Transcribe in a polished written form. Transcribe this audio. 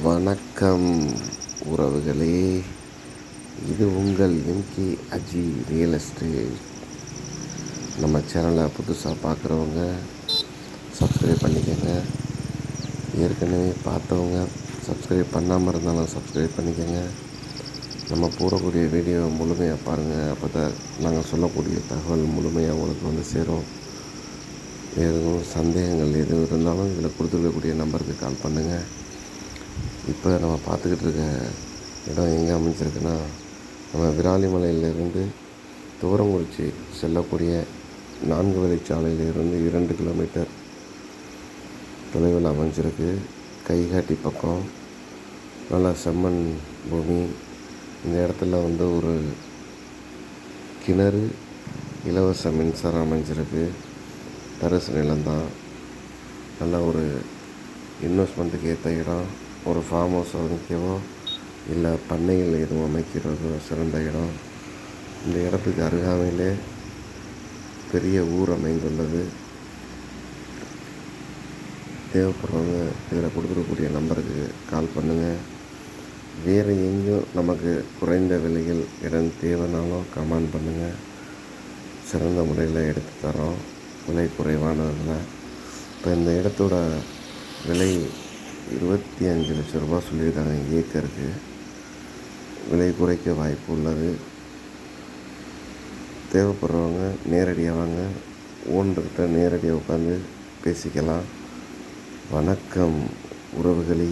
வணக்கம் உறவுகளே, இது உங்கள் எம்கே அஜி ரியல் எஸ்டேட். நம்ம சேனலை புதுசாக பார்க்குறவங்க சப்ஸ்கிரைப் பண்ணிக்கோங்க. ஏற்கனவே பார்த்தவங்க சப்ஸ்கிரைப் பண்ணாமல் இருந்தாலும் சப்ஸ்கிரைப் பண்ணிக்கோங்க. நம்ம போடக்கூடிய வீடியோ முழுமையாக பாருங்கள். அப்போ தான் நாங்கள் சொல்லக்கூடிய தகவல் முழுமையாக உங்களுக்கு வந்து சேரும். எதுவும் சந்தேகங்கள் எதுவும் இருந்தாலும் இதில் கொடுத்துருக்கக்கூடிய நம்பருக்கு கால் பண்ணுங்கள். இப்போ நம்ம பார்த்துக்கிட்டு இருக்க இடம் எங்கே அமைஞ்சிருக்குன்னா, நம்ம விராலிமலையிலேருந்து துவரங்குறிச்சி செல்லக்கூடிய 4 வழிச்சாலையிலிருந்து 2 கிலோமீட்டர் தொலைவில் அமைஞ்சிருக்கு. கைகாட்டி பக்கம் நல்லா செம்மண் பூமி. இந்த இடத்துல வந்து ஒரு கிணறு, இலவச மின்சாரம் அமைஞ்சிருக்கு. தரிசு நிலம்தான். நல்ல ஒரு இன்வெஸ்ட்மெண்ட்டுக்கு ஏற்ற இடம். ஒரு ஃபார்ம் ஹவுஸ் அமைக்கவோ இல்லை பண்ணைகள் எதுவும் அமைக்கிறதோ சிறந்த இடம். இந்த இடத்துக்கு அருகாமையிலே பெரிய ஊர் அமைந்துள்ளது. தேவைப்படுறவங்க இதில் கொடுத்துருக்கக்கூடிய நம்பருக்கு கால் பண்ணுங்கள். வேறு எங்கேயும் நமக்கு குறைந்த விலையில் இடம் தேவைனாலும் கமெண்ட் பண்ணுங்கள். சிறந்த முறையில் எடுத்து தரோம், விலை குறைவானதில். இப்போ இந்த இடத்தோட விலை 25 லட்சம் ரூபா சொல்லியிருக்காங்க ஏக்கருக்கு. விலை குறைக்க வாய்ப்பு உள்ளது. தேவைப்படுறவங்க நேரடியாக வாங்க, ஓனர்கிட்ட நேரடியாக உட்காந்து பேசிக்கலாம். வணக்கம் உறவுகளே.